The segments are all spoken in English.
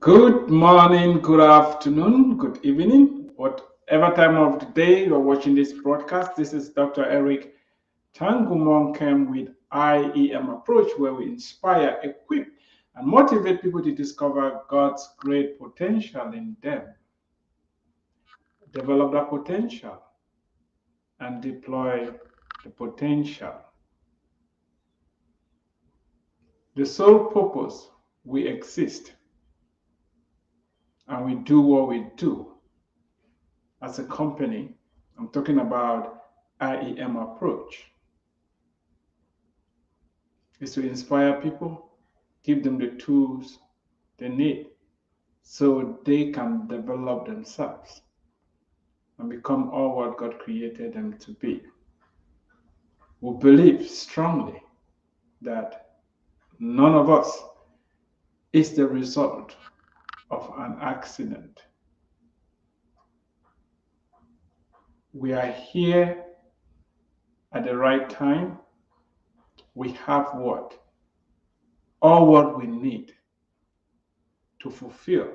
Good morning, good afternoon, good evening, whatever time of the day you're watching this broadcast. This is Dr. Eric Tangumonkem with iemapproach, where we inspire, equip, and motivate people to discover God's great potential in them, develop that potential, and deploy the potential. The sole purpose we exist and we do what we do as a company. I'm talking about iemapproach. Is to inspire people, give them the tools they need so they can develop themselves and become all what God created them to be. We believe strongly that none of us is the result of an accident. We are here at the right time. We have what? All what we need to fulfill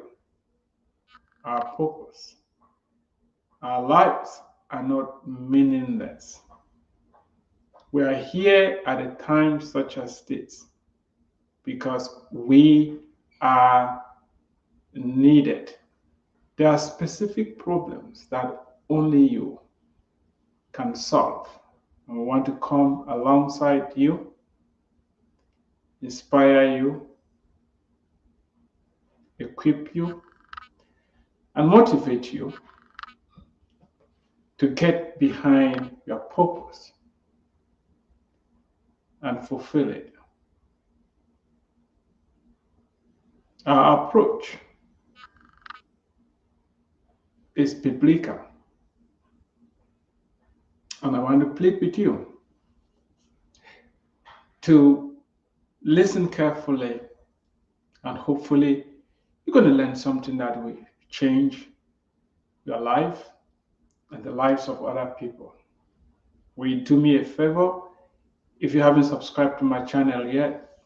our purpose. Our lives are not meaningless. We are here at a time such as this because we are needed. There are specific problems that only you can solve. And we want to come alongside you, inspire you, equip you, and motivate you to get behind your purpose and fulfill it. Our approach is biblical, and I want to plead with you to listen carefully, and hopefully you're going to learn something that will change your life and the lives of other people. Will you do me a favor? If you haven't subscribed to my channel yet,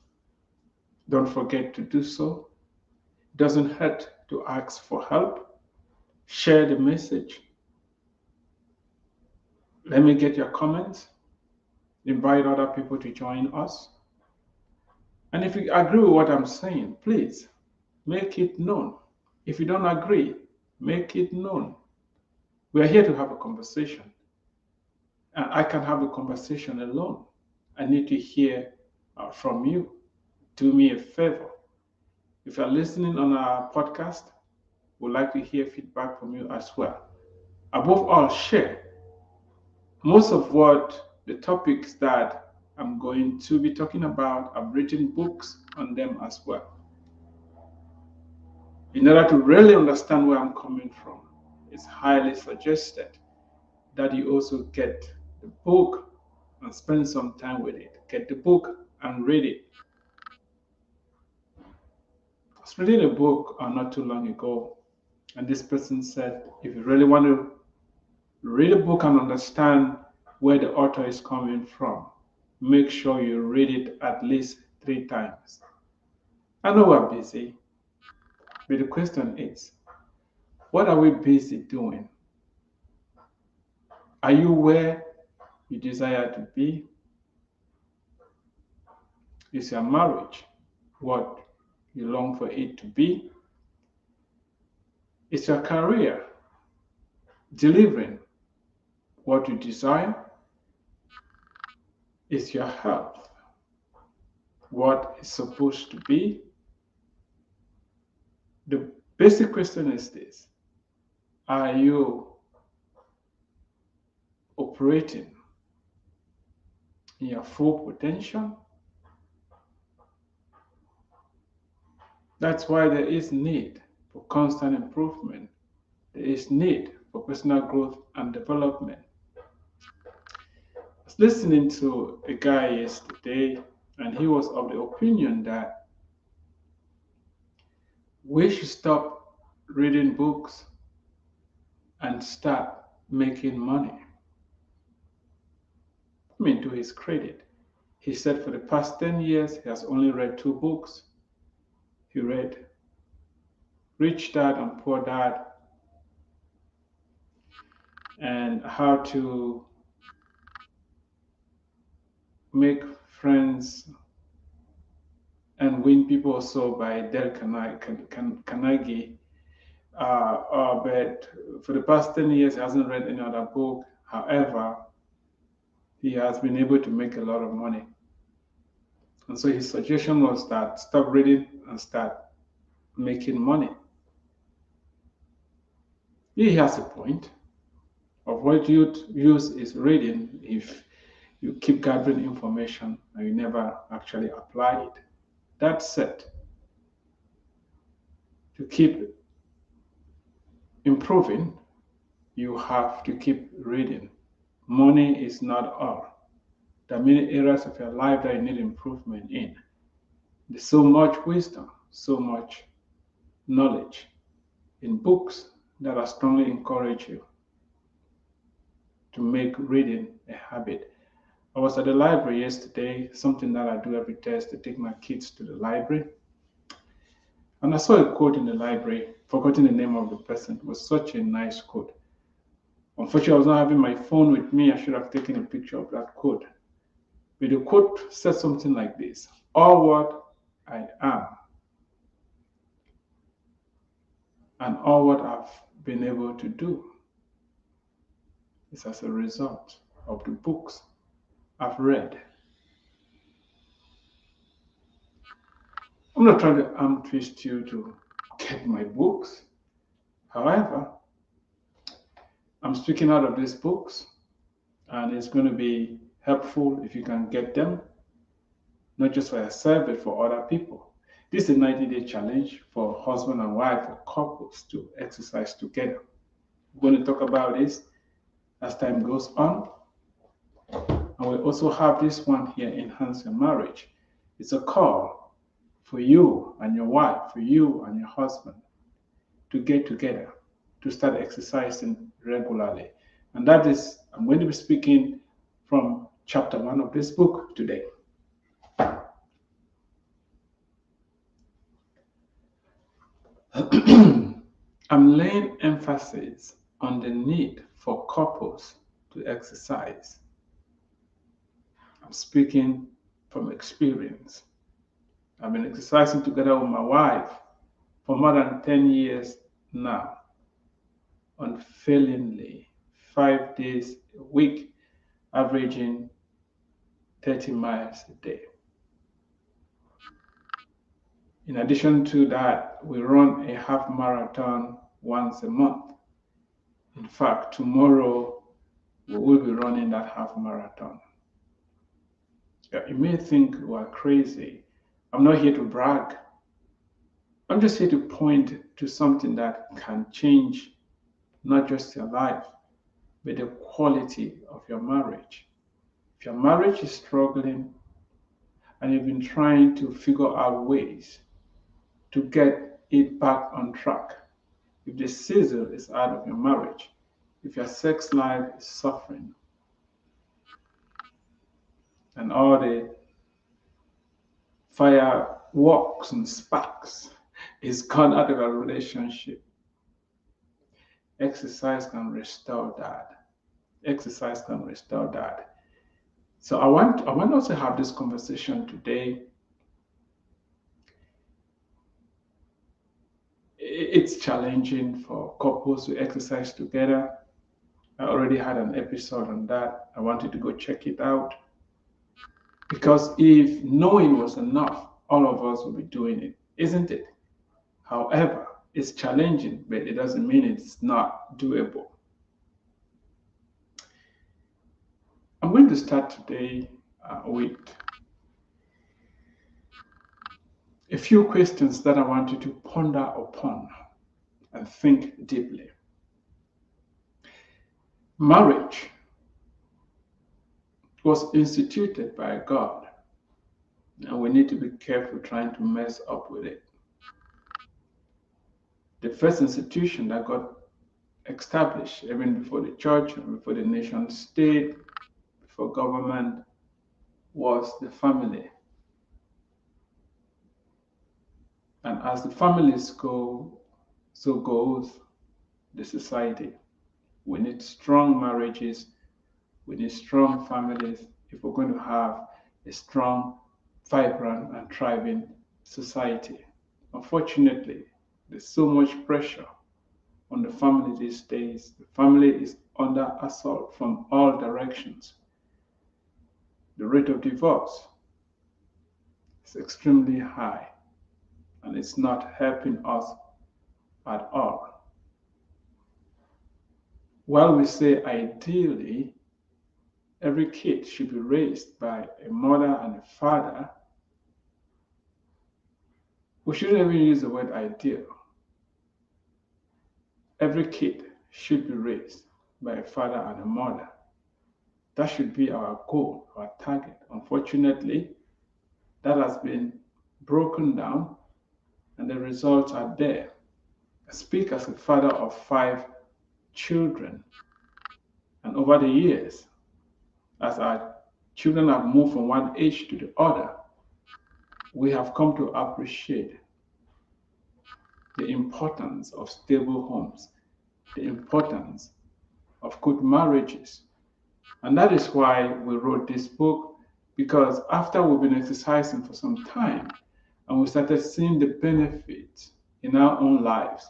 don't forget to do so. It doesn't hurt to ask for help. Share the message. Let me get your comments. Invite other people to join us. And if you agree with what I'm saying, please make it known. If you don't agree, make it known. We are here to have a conversation. And I can have a conversation alone. I need to hear from you. Do me a favor. If you're listening on our podcast, we'd like to hear feedback from you as well. Above all, share. Most of what the topics that I'm going to be talking about, I've written books on them as well. In order to really understand where I'm coming from, it's highly suggested that you also get the book and spend some time with it. Get the book and read it. I was reading a book not too long ago, and this person said, if you really want to read a book and understand where the author is coming from, make sure you read it at least 3 times. I know we're busy, but the question is, what are we busy doing? Are you where you desire to be? Is your marriage what you long for it to be? Is your career delivering what you desire? Is your health what it's supposed to be? The basic question is this: are you operating in your full potential? That's why there is need for constant improvement. There is need for personal growth and development. I was listening to a guy yesterday, and he was of the opinion that we should stop reading books and start making money. I mean, to his credit, he said for the past 10 years, he has only read 2 books. He read rich dad and poor dad, and how to make friends and win people also by Carnegie. But for the past 10 years, he hasn't read any other book. However, he has been able to make a lot of money. And so his suggestion was that stop reading and start making money. He has a point of what you use is reading if you keep gathering information and you never actually apply it. That said, to keep improving, you have to keep reading. Money is not all. There are many areas of your life that you need improvement in. There's so much wisdom, so much knowledge in books that I strongly encourage you to make reading a habit. I was at the library yesterday, something that I do every Thursday, to take my kids to the library. And I saw a quote in the library, forgotten the name of the person. It was such a nice quote. Unfortunately, I was not having my phone with me. I should have taken a picture of that quote. But the quote said something like this: all what I am and all what I've been able to do is as a result of the books I've read. I'm not trying to arm twist you to get my books. However, I'm speaking out of these books, and it's going to be helpful if you can get them, not just for yourself, but for other people. This is a 90-day challenge for husband and wife or couples to exercise together. We're going to talk about this as time goes on. And we also have this one here, Enhance Your Marriage. It's a call for you and your wife, for you and your husband to get together, to start exercising regularly. And that is, I'm going to be speaking from chapter 1 of this book today. I'm laying emphasis on the need for couples to exercise. I'm speaking from experience. I've been exercising together with my wife for more than 10 years now, unfailingly, 5 days a week, averaging 30 miles a day. In addition to that, we run a half marathon once a month. In fact, tomorrow we will be running that half marathon. You may think we're crazy. I'm not here to brag. I'm just here to point to something that can change not just your life, but the quality of your marriage. If your marriage is struggling and you've been trying to figure out ways to get it back on track, if the sizzle is out of your marriage, if your sex life is suffering, and all the fireworks and sparks is gone out of a relationship, exercise can restore that. Exercise can restore that. So I want us to have this conversation today. It's challenging for couples to exercise together. I already had an episode on that. I want you to go check it out. Because if knowing was enough, all of us will be doing it, isn't it? However, it's challenging, but it doesn't mean it's not doable. I'm going to start today with a few questions that I want you to ponder upon and think deeply. Marriage was instituted by God, and we need to be careful trying to mess up with it. The first institution that got established, even before the church and before the nation state, before government, was the family. And as the families go so goes the society. We need strong marriages, we need strong families if we're going to have a strong, vibrant, and thriving society. Unfortunately, there's so much pressure on the family these days. The family is under assault from all directions. The rate of divorce is extremely high and it's not helping us at all. While we say ideally every kid should be raised by a mother and a father, we shouldn't even use the word ideal. Every kid should be raised by a father and a mother. That should be our goal, our target. Unfortunately, that has been broken down and the results are there. I speak as a father of 5 children, and over the years, as our children have moved from one age to the other, we have come to appreciate the importance of stable homes, the importance of good marriages. And that is why we wrote this book, because after we've been exercising for some time and we started seeing the benefits in our own lives,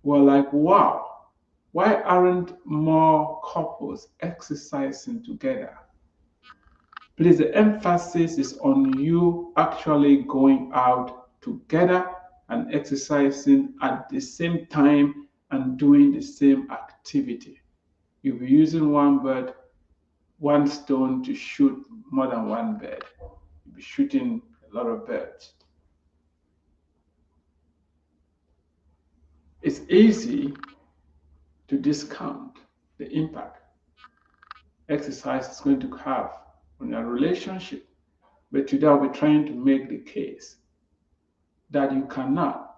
we're like, wow, why aren't more couples exercising together? Please, the emphasis is on you actually going out together and exercising at the same time and doing the same activity. You'll be using one stone to shoot more than one bird. You'll be shooting a lot of birds. It's easy to discount the impact exercise is going to have on your relationship. But today I'll be trying to make the case that you cannot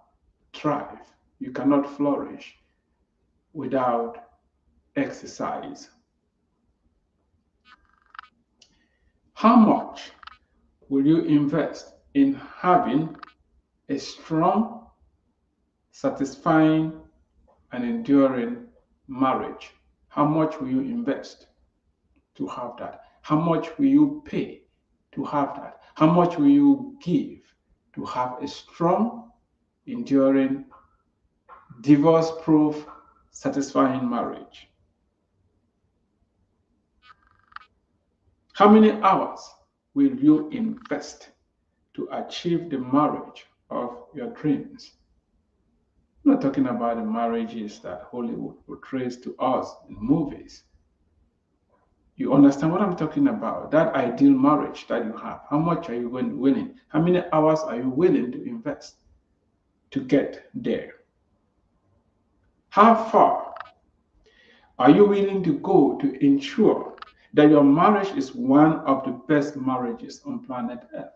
thrive, you cannot flourish without exercise. How much will you invest in having a strong, satisfying, and enduring marriage? How much will you invest to have that? How much will you pay to have that? How much will you give to have a strong, enduring, divorce-proof, satisfying marriage? How many hours will you invest to achieve the marriage of your dreams? I'm not talking about the marriages that Hollywood portrays to us in movies. You understand what I'm talking about? That ideal marriage that you have. How much are you willing? How many hours are you willing to invest to get there? How far are you willing to go to ensure that your marriage is one of the best marriages on planet Earth?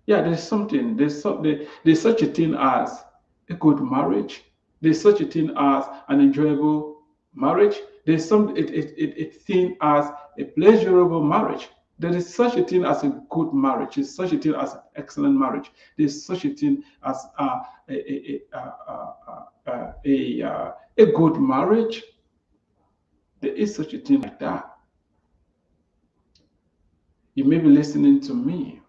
Yeah, there's such a thing as a good marriage. There's such a thing as an enjoyable marriage. There's a thing as a pleasurable marriage. There is such a thing as a good marriage. There's such a thing as an excellent marriage. There's such a thing as a good marriage. There is such a thing like that. You may be listening to me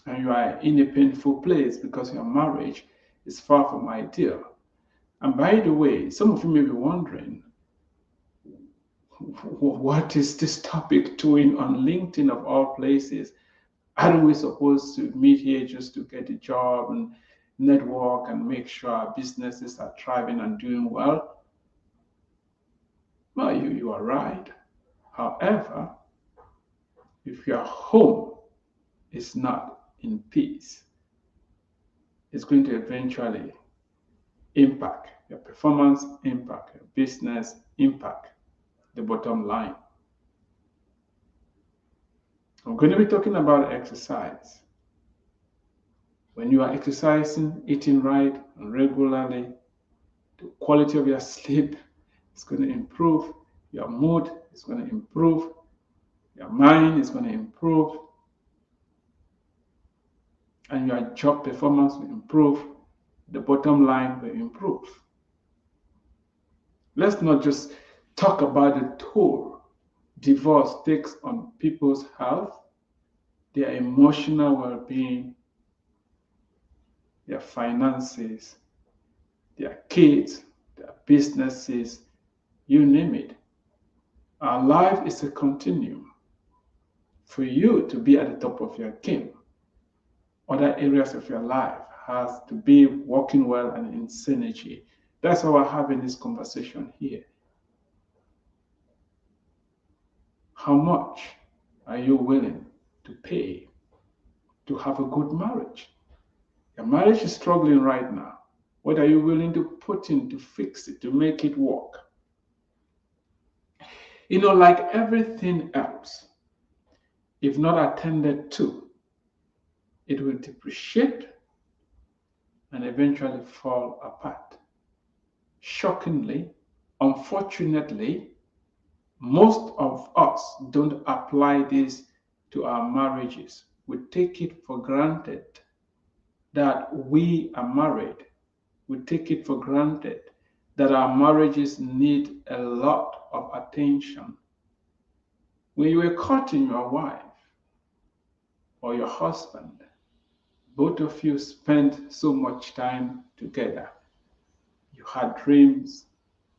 and you are in a painful place because your marriage is far from ideal. And by the way, some of you may be wondering, what is this topic doing on LinkedIn of all places? Aren't we supposed to meet here just to get a job and network and make sure our businesses are thriving and doing well? Well, you are right. However, if your home is not in peace, it's going to eventually impact your performance, impact your business, impact the bottom line. I'm going to be talking about exercise. When you are exercising, eating right and regularly, the quality of your sleep is going to improve, your mood is going to improve, your mind is going to improve, and your job performance will improve, the bottom line will improve. Let's not just talk about the toll divorce takes on people's health, their emotional well-being, their finances, their kids, their businesses, you name it. Our life is a continuum. For you to be at the top of your game, other areas of your life has to be working well and in synergy. That's why we're having this conversation here. How much are you willing to pay to have a good marriage? Your marriage is struggling right now. What are you willing to put in to fix it, to make it work? Like everything else, if not attended to, it will depreciate and eventually fall apart. Shockingly, unfortunately, most of us don't apply this to our marriages. We take it for granted that we are married. We take it for granted that our marriages need a lot of attention. When you were courting your wife or your husband, both of you spent so much time together. You had dreams,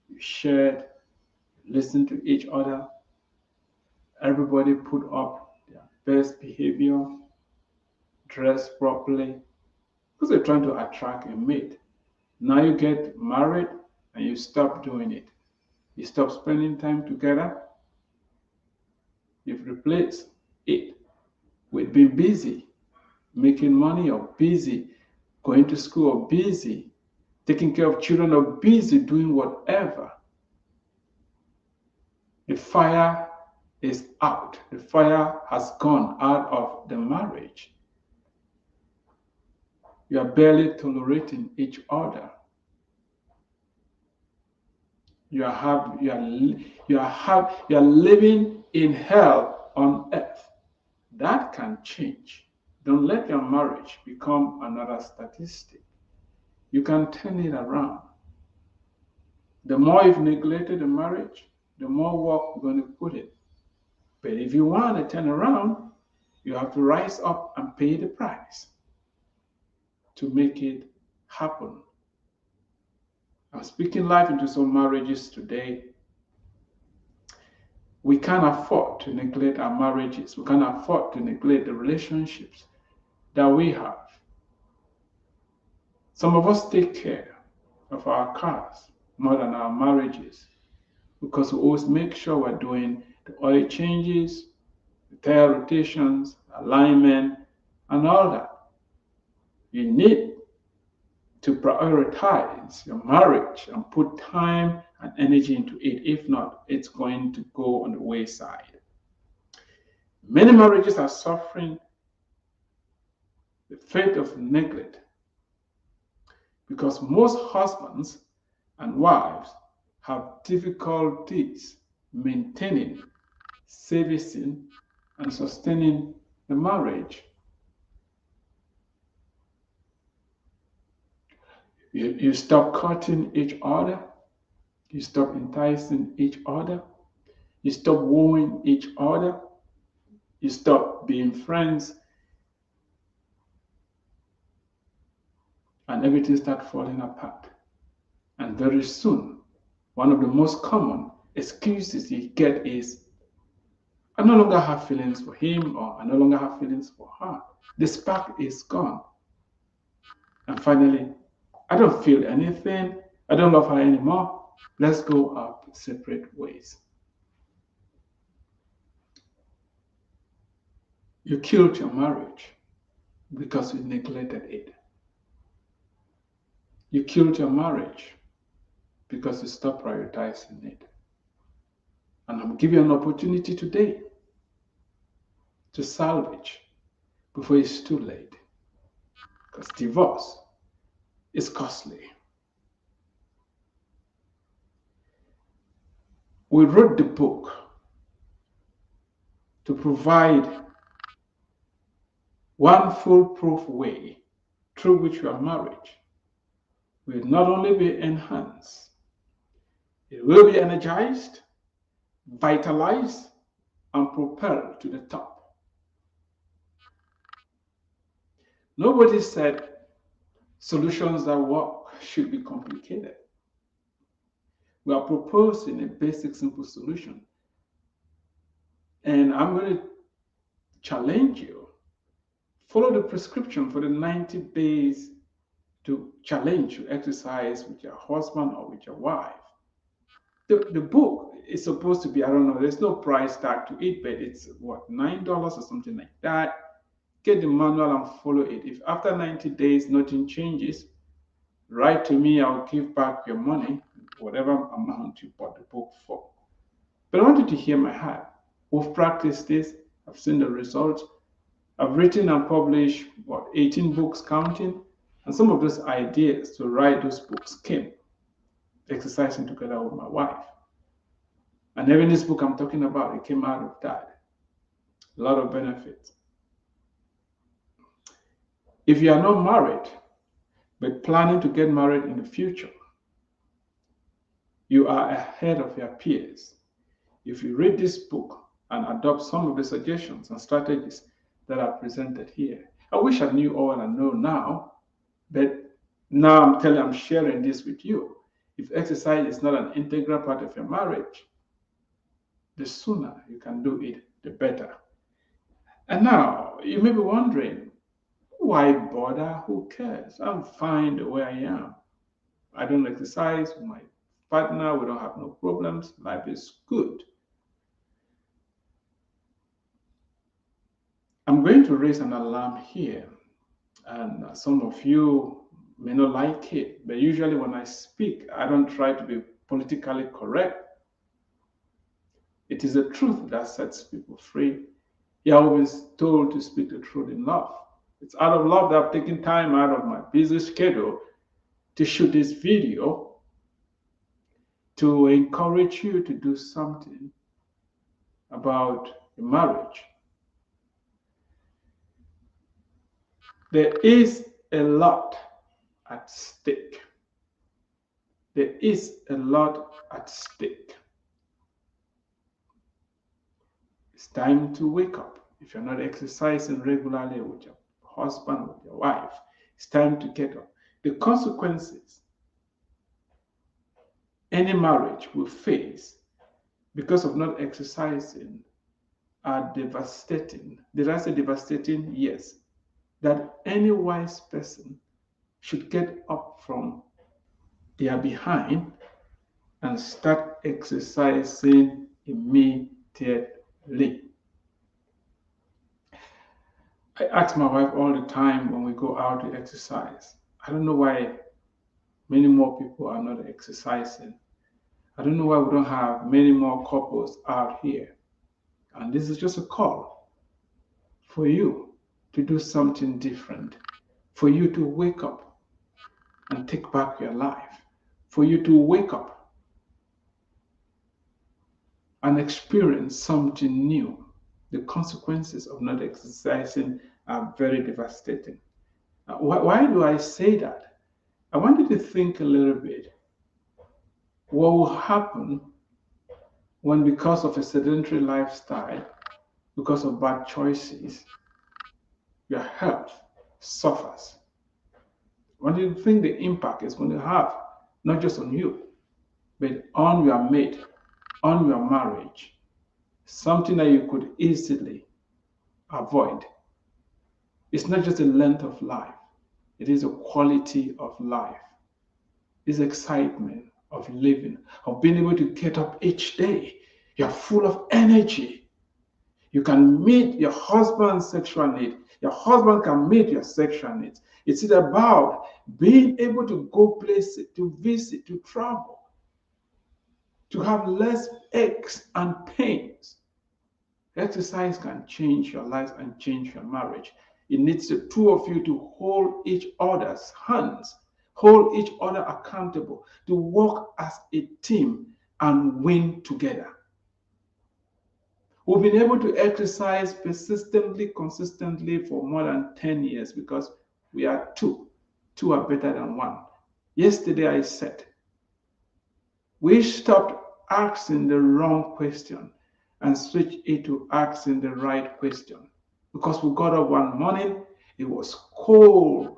you shared, you listened to each other. Everybody put up their best behavior, dressed properly, because they're trying to attract a mate. Now you get married and you stop doing it. You stop spending time together. You've replaced it with being busy, making money, or busy going to school, or busy taking care of children, or busy doing whatever. The fire is out. The fire has gone out of the marriage. You are barely tolerating each other. You are living in hell on earth. That can change. Don't let your marriage become another statistic. You can turn it around. The more you've neglected the marriage, the more work you're going to put in. But if you want to turn around, you have to rise up and pay the price to make it happen. I'm speaking life into some marriages today. We can't afford to neglect our marriages. We can't afford to neglect the relationships that we have. Some of us take care of our cars more than our marriages because we always make sure we're doing the oil changes, the tire rotations, alignment, and all that. You need to prioritize your marriage and put time and energy into it. If not, it's going to go on the wayside. Many marriages are suffering the fate of neglect because most husbands and wives have difficulties maintaining, servicing, and sustaining the marriage. You stop courting each other, you stop enticing each other, you stop wooing each other, you stop being friends, and everything starts falling apart. And very soon, one of the most common excuses you get is, I no longer have feelings for him, or I no longer have feelings for her. The spark is gone. And finally, I don't feel anything. I don't love her anymore. Let's go our separate ways. You killed your marriage because you neglected it. You killed your marriage because you stopped prioritizing it. And I'm giving you an opportunity today to salvage before it's too late. Because divorce is costly. We wrote the book to provide one foolproof way through which your marriage will not only be enhanced, it will be energized, vitalized, and propelled to the top. Nobody said solutions that work should be complicated. We are proposing a basic, simple solution. And I'm going to challenge you. Follow the prescription for the 90 days to challenge to exercise with your husband or with your wife. The book is supposed to be, I don't know, there's no price tag to it, but it's what, $9 or something like that. Get the manual and follow it. If after 90 days nothing changes, write to me, I'll give back your money, whatever amount you bought the book for. But I want you to hear my heart. We've practiced this, I've seen the results. I've written and published, 18 books counting, and some of those ideas to write those books came exercising together with my wife. And even this book I'm talking about, it came out of that. A lot of benefits. If you are not married, but planning to get married in the future, you are ahead of your peers. If you read this book and adopt some of the suggestions and strategies that are presented here. I wish I knew all I know now, but now I'm sharing this with you. If exercise is not an integral part of your marriage, the sooner you can do it, the better. And now you may be wondering, why bother? Who cares? I'm fine the way I am. I don't exercise with my partner. We don't have no problems. Life is good. I'm going to raise an alarm here, and some of you may not like it, but usually when I speak, I don't try to be politically correct. It is the truth that sets people free. You're always told to speak the truth in love. It's out of love that I've taken time out of my busy schedule to shoot this video to encourage you to do something about your marriage. There is a lot at stake. There is a lot at stake. It's time to wake up. If you're not exercising regularly with your husband, with your wife, it's time to get up. The consequences any marriage will face because of not exercising are devastating. Did I say devastating? Yes. That any wise person should get up from their behind and start exercising immediately. I ask my wife all the time when we go out to exercise. I don't know why many more people are not exercising. I don't know why we don't have many more couples out here. And this is just a call for you to do something different, for you to wake up and take back your life, for you to wake up and experience something new. The consequences of not exercising are very devastating. Why do I say that? I want you to think a little bit. What will happen when, because of a sedentary lifestyle, because of bad choices, your health suffers? What do you think the impact is going to have, not just on you, but on your mate, on your marriage? Something that you could easily avoid. It's not just a length of life, it is a quality of life. It's excitement of living, of being able to get up each day. You're full of energy. You can meet your husband's sexual need. Your husband can meet your sexual needs. It's about being able to go places, to visit, to travel, to have less aches and pains. Exercise can change your life and change your marriage. It needs the two of you to hold each other's hands, hold each other accountable, to work as a team and win together. We've been able to exercise persistently, consistently for more than 10 years because we are two. Two are better than one. Yesterday I said, we stopped asking the wrong question and switched it to asking the right question. Because we got up one morning, it was cold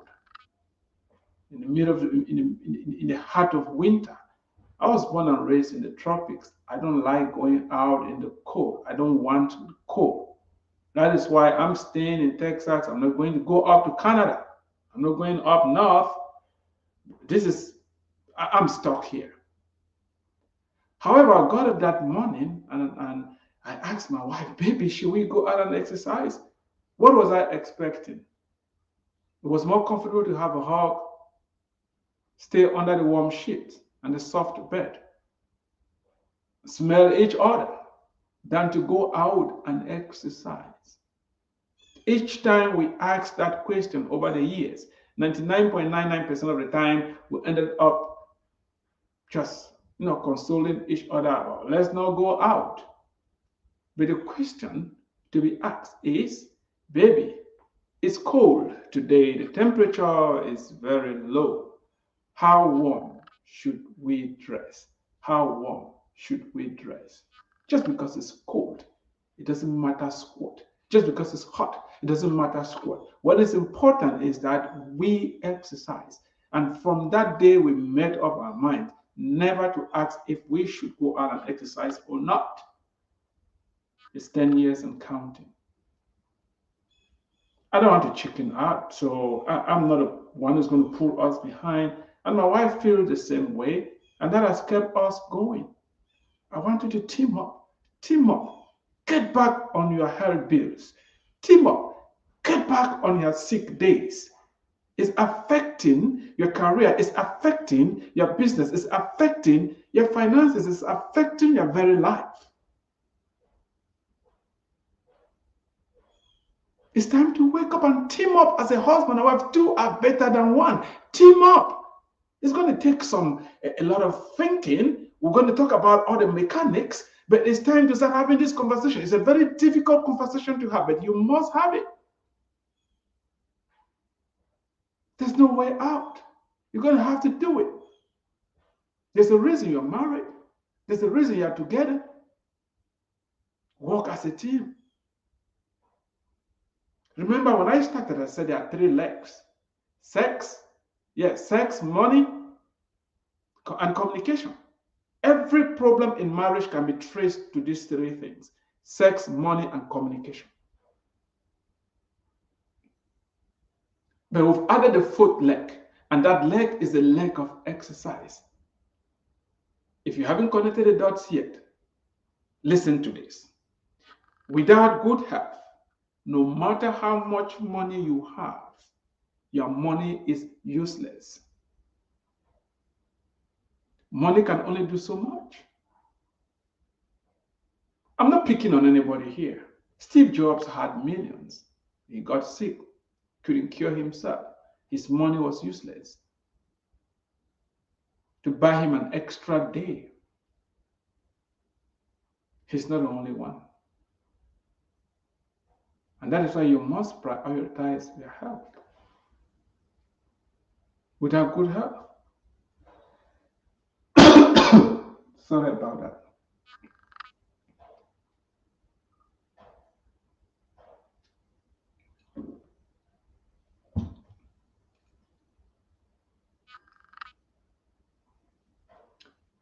in the middle of in the heart of winter. I was born and raised in the tropics. I don't like going out in the cold. I don't want the cold. That is why I'm staying in Texas. I'm not going to go up to Canada. I'm not going up north. I'm stuck here. However, I got up that morning and I asked my wife, baby, should we go out and exercise? What was I expecting? It was more comfortable to have a hug, stay under the warm sheet and the soft bed, smell each other, than to go out and exercise. Each time we asked that question over the years, 99.99% of the time, we ended up just consoling each other, or let's not go out. But the question to be asked is, baby, it's cold today, the temperature is very low. How warm should we dress? How warm should we dress? Just because it's cold, it doesn't matter squat. Just because it's hot, it doesn't matter squat. What is important is that we exercise. And from that day, we made up our mind never to ask if we should go out and exercise or not. It's 10 years and counting. I don't want to chicken out, so I'm not the one who's going to pull us behind. And my wife feels the same way, and that has kept us going. I want you to team up. Team up. Get back on your health bills. Team up. Get back on your sick days. It's affecting your career. It's affecting your business. It's affecting your finances. It's affecting your very life. It's time to wake up and team up as a husband and wife. Two are better than one. Team up. It's going to take a lot of thinking. We're going to talk about all the mechanics, but it's time to start having this conversation. It's a very difficult conversation to have, but you must have it. There's no way out. You're going to have to do it. There's a reason you're married. There's a reason you're together. Work as a team. Remember when I started, I said there are 3 legs. Sex, sex, money, and communication. Every problem in marriage can be traced to these 3 things: sex, money, and communication. But we've added the 4th leg, and that leg is the leg of exercise. If you haven't connected the dots yet, listen to this. Without good health, no matter how much money you have, your money is useless. Money can only do so much. I'm not picking on anybody here. Steve Jobs had millions. He got sick, couldn't cure himself. His money was useless to buy him an extra day. He's not the only one. And that is why you must prioritize your health. Without good health, sorry about that.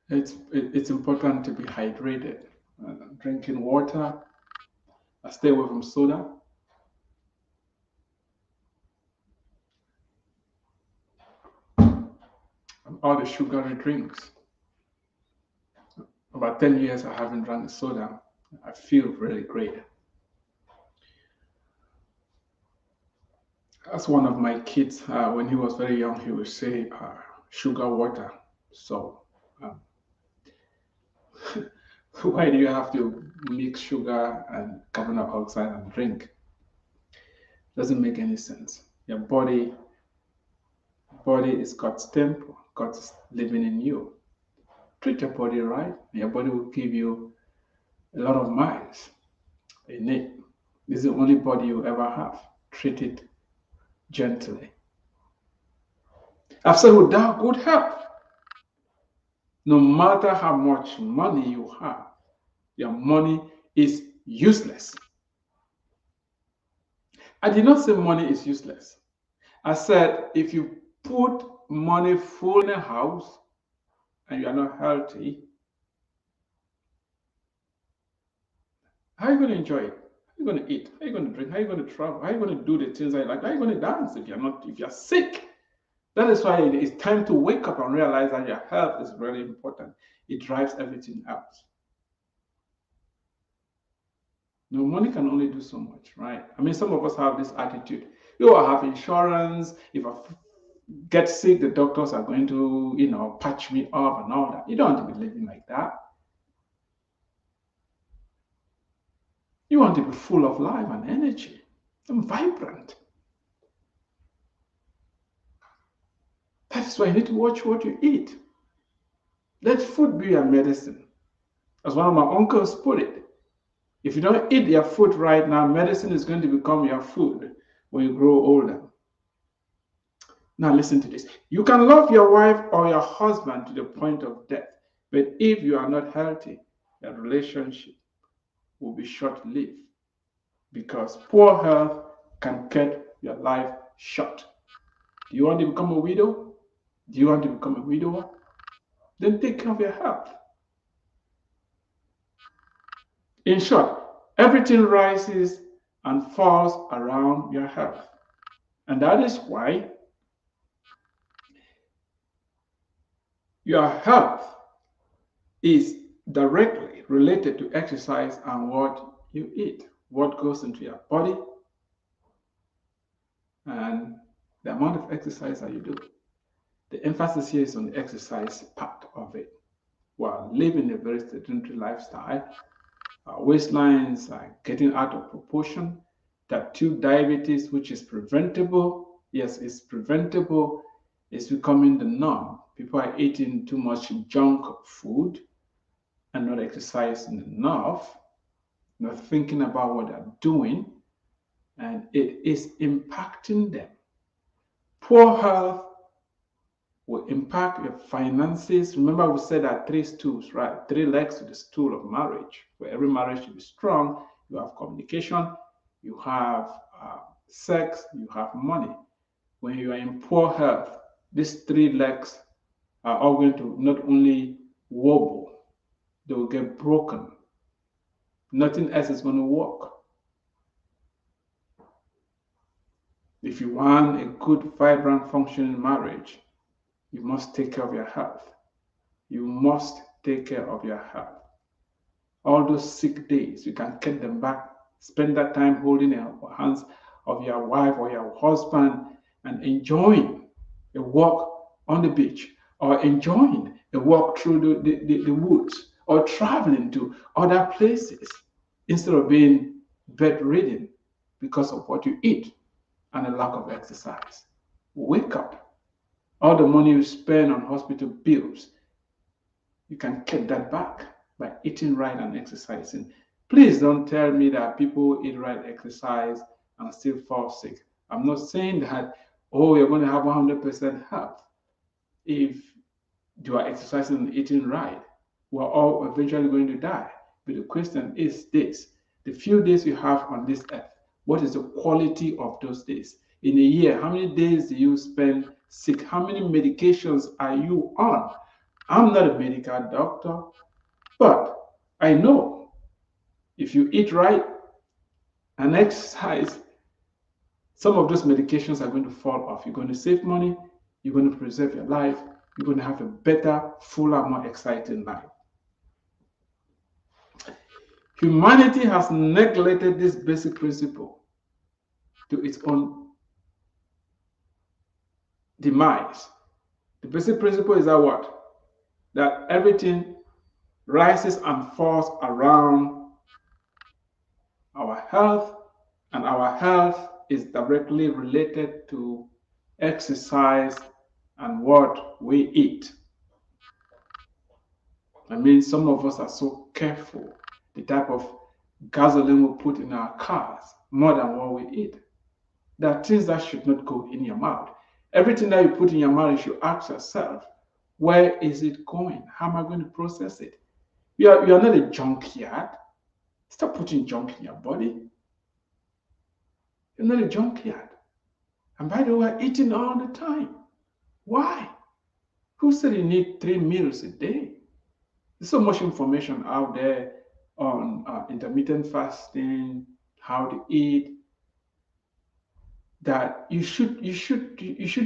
It's important to be hydrated. Drinking water, stay away from soda. And all the sugary drinks. About 10 years I haven't drank soda. I feel really great. That's one of my kids. When he was very young, he would say sugar water. So why do you have to mix sugar and carbon dioxide and drink? Doesn't make any sense. Your body is God's temple. God's living in you. Treat your body right. Your body will give you a lot of miles in it. This is the only body you ever have. Treat it gently. I've said without good health, no matter how much money you have, your money is useless. I did not say money is useless. I said if you put money full in a house and you are not healthy, how are you going to enjoy it? How are you going to eat? How are you going to drink? How are you going to travel? How are you going to do the things I like? How are you going to dance if you're sick? That is why it's time to wake up and realize that your health is really important. It drives everything else. No, money can only do so much, right? I mean, some of us have this attitude. You all have insurance. If I get sick, the doctors are going to, patch me up and all that. You don't want to be living like that. You want to be full of life and energy and vibrant. That's why you need to watch what you eat. Let food be your medicine. As one of my uncles put it, if you don't eat your food right now, medicine is going to become your food when you grow older. Now, listen to this. You can love your wife or your husband to the point of death, but if you are not healthy, your relationship will be short lived because poor health can cut your life short. Do you want to become a widow? Do you want to become a widower? Then take care of your health. In short, everything rises and falls around your health. And that is why your health is directly related to exercise and what you eat, what goes into your body, and the amount of exercise that you do. The emphasis here is on the exercise part of it. While living a very sedentary lifestyle, our waistlines are getting out of proportion. Type 2 diabetes, which is preventable, yes, it's preventable, is becoming the norm. People are eating too much junk food and not exercising enough, not thinking about what they're doing, and it is impacting them. Poor health will impact your finances. Remember, we said that three stools, right? Three legs to the stool of marriage. For every marriage to be strong, you have communication, you have sex, you have money. When you are in poor health, these three legs are all going to not only wobble, they will get broken. Nothing else is going to work. If you want a good, vibrant, functioning marriage, you must take care of your health. You must take care of your health. All those sick days, you can get them back. Spend that time holding the hands of your wife or your husband and enjoying a walk on the beach or enjoying a walk through the woods or traveling to other places instead of being bedridden because of what you eat and a lack of exercise. Wake up. All the money you spend on hospital bills, you can get that back by eating right and exercising. Please don't tell me that people eat right, exercise, and still fall sick. I'm not saying that, oh, you're going to have 100% health if you are exercising and eating right. We're all eventually going to die. But the question is this: the few days you have on this earth, what is the quality of those days? In a year, how many days do you spend sick? How many medications are you on? I'm not a medical doctor, but I know if you eat right and exercise, some of those medications are going to fall off. You're going to save money, you're going to preserve your life, you're going to have a better, fuller, more exciting life. Humanity has neglected this basic principle to its own demise. The basic principle is that what? That everything rises and falls around our health, and our health is directly related to exercise and what we eat. I mean, some of us are so careful the type of gasoline we put in our cars more than what we eat. There are things that should not go in your mouth. Everything that you put in your marriage, you ask yourself, where is it going? How am I going to process it? You're not a junkyard. Stop putting junk in your body. You're not a junkyard. And by the way, we're eating all the time. Why? Who said you need 3 meals a day? There's so much information out there on intermittent fasting, how to eat, that you should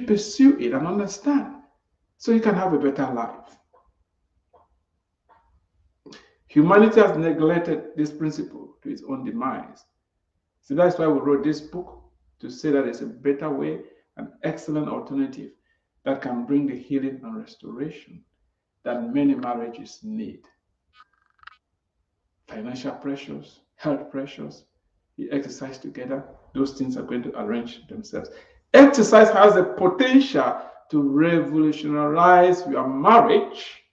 pursue it and understand so you can have a better life. Humanity has neglected this principle to its own demise. So that's why we wrote this book, to say that there's a better way, an excellent alternative that can bring the healing and restoration that many marriages need. Financial pressures, health pressures, you exercise together, those things are going to arrange themselves. Exercise has the potential to revolutionize your marriage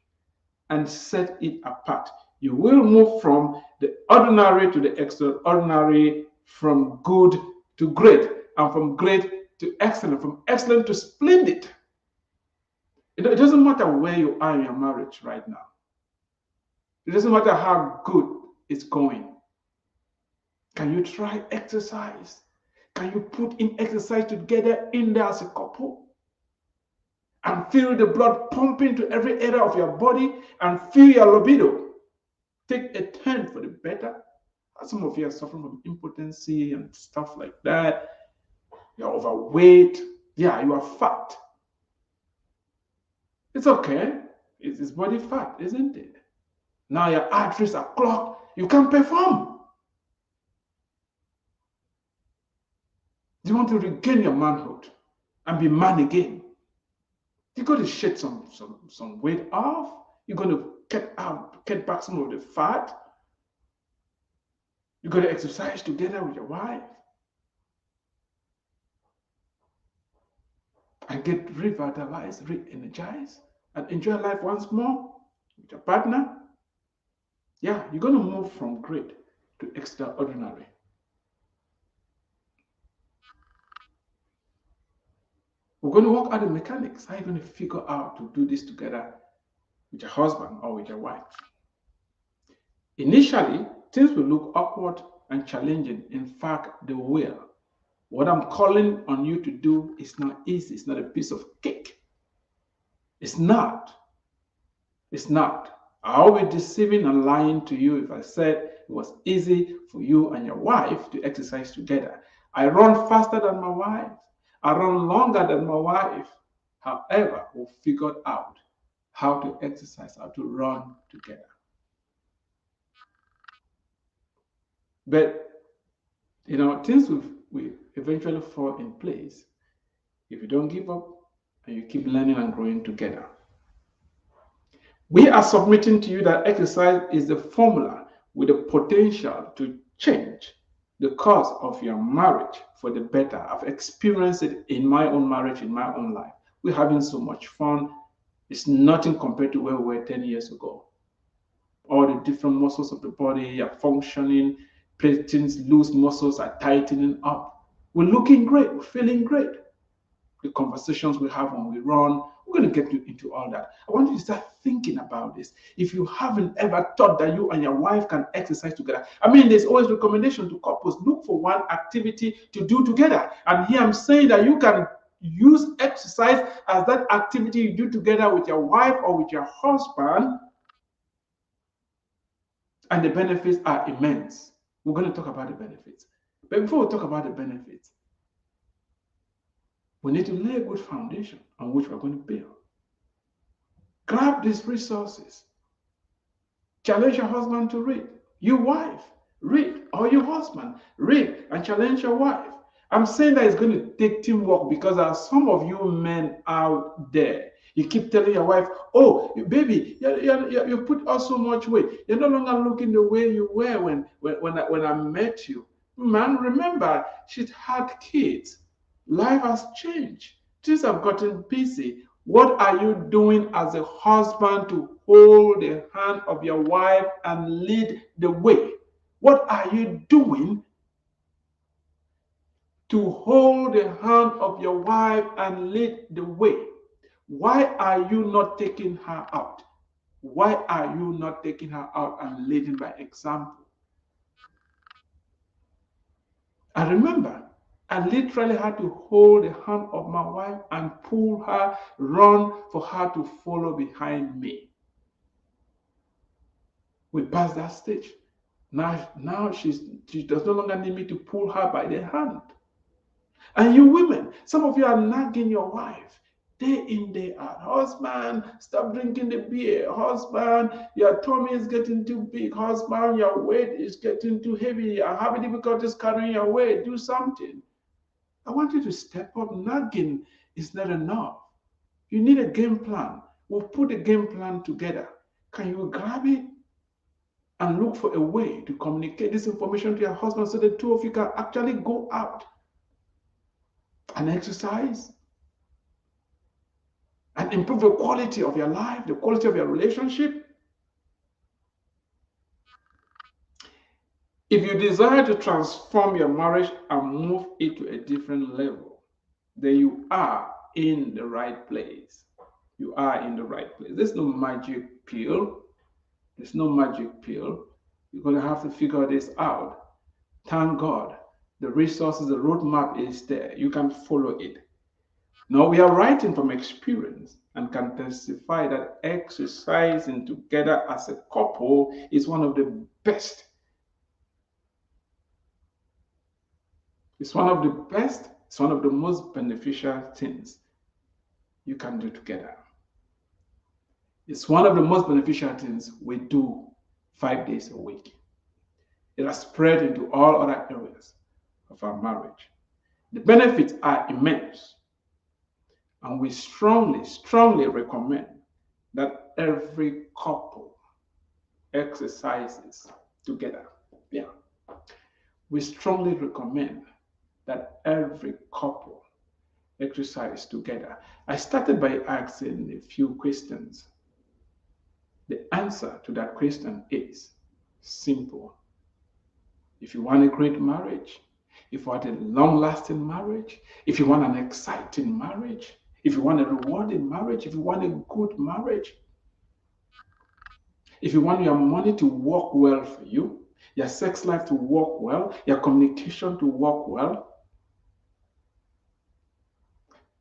and set it apart. You will move from the ordinary to the extraordinary, from good to great, and from great to excellent, from excellent to splendid. It doesn't matter where you are in your marriage right now. It doesn't matter how good it's going. Can you try exercise? Can you put in exercise together in there as a couple? And feel the blood pumping to every area of your body and feel your libido take a turn for the better. Some of you are suffering from impotency and stuff like that. You're overweight. Yeah, you are fat. It's okay. It's body fat, isn't it? Now your arteries are clogged. You can't perform. You want to regain your manhood and be man again. You got to shed some weight off. You're going to get back some of the fat. You got to exercise together with your wife and get revitalized, re-energized, and enjoy life once more with your partner. Yeah, you're going to move from great to extraordinary. We're going to work out the mechanics. How are you going to figure out to do this together with your husband or with your wife? Initially, things will look awkward and challenging. In fact, they will. What I'm calling on you to do is not easy. It's not a piece of cake. It's not. It's not. I'll be deceiving and lying to you if I said it was easy for you and your wife to exercise together. I run faster than my wife. I run longer than my wife. However, we figured out how to exercise, how to run together. But, things will eventually fall in place if you don't give up and you keep learning and growing together. We are submitting to you that exercise is the formula with the potential to change the course of your marriage for the better. I've experienced it in my own marriage, in my own life. We're having so much fun. It's nothing compared to where we were 10 years ago. All the different muscles of the body are functioning, things, loose muscles are tightening up. We're looking great, we're feeling great. The conversations we have when we run, we're going to get into all that. I want you to start thinking about this. If you haven't ever thought that you and your wife can exercise together, there's always recommendation to couples, look for one activity to do together. And here I'm saying that you can use exercise as that activity you do together with your wife or with your husband, and the benefits are immense. We're going to talk about the benefits. But before we talk about the benefits, we need to lay a good foundation on which we're going to build. Grab these resources. Challenge your husband to read. Your wife, read. Or your husband, read and challenge your wife. I'm saying that it's going to take teamwork because there are some of you men out there. You keep telling your wife, oh, baby, you put on so much weight. You're no longer looking the way you were when I met you. Man, remember, she's had kids. Life has changed. Things have gotten busy. What are you doing as a husband to hold the hand of your wife and lead the way? What are you doing to hold the hand of your wife and lead the way. Why are you not taking her out? Why are you not taking her out and leading by example? I remember I literally had to hold the hand of my wife and pull her, run for her to follow behind me. We passed that stage. Now she does no longer need me to pull her by the hand. And you women, some of you are nagging your wife day in, day out. Husband, stop drinking the beer. Husband, your tummy is getting too big. Husband, your weight is getting too heavy. I'm having difficulties carrying your weight. Do something. I want you to step up. Nagging is not enough. You need a game plan. We'll put a game plan together. Can you grab it and look for a way to communicate this information to your husband so the two of you can actually go out and exercise and improve the quality of your life, the quality of your relationship? If you desire to transform your marriage and move it to a different level, then you are in the right place. You are in the right place. There's no magic pill. There's no magic pill. You're going to have to figure this out. Thank God. The resources, the roadmap is there. You can follow it. Now we are writing from experience and can testify that exercising together as a couple is one of the best. It's one of the best, it's one of the most beneficial things you can do together. It's one of the most beneficial things we do 5 days a week. It has spread into all other areas of our marriage. The benefits are immense. And we strongly, strongly recommend that every couple exercises together. Yeah. We strongly recommend that every couple exercise together. I started by asking a few questions. The answer to that question is simple. If you want a great marriage, if you want a long-lasting marriage, if you want an exciting marriage, if you want a rewarding marriage, if you want a good marriage, if you want your money to work well for you, your sex life to work well, your communication to work well,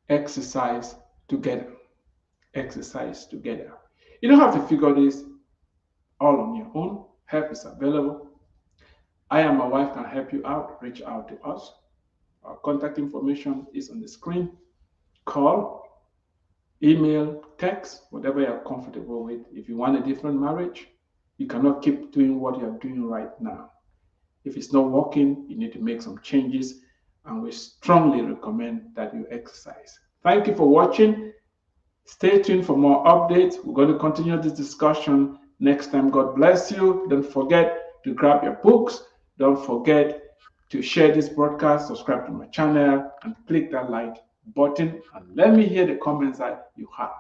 exercise together. Exercise together. You don't have to figure this all on your own. Help is available. I and my wife can help you out. Reach out to us. Our contact information is on the screen. Call, email, text, whatever you're comfortable with. If you want a different marriage, you cannot keep doing what you're doing right now. If it's not working, you need to make some changes, and we strongly recommend that you exercise. Thank you for watching. Stay tuned for more updates. We're going to continue this discussion next time. God bless you. Don't forget to grab your books. Don't forget to share this broadcast, subscribe to my channel, and click that like button. And let me hear the comments that you have.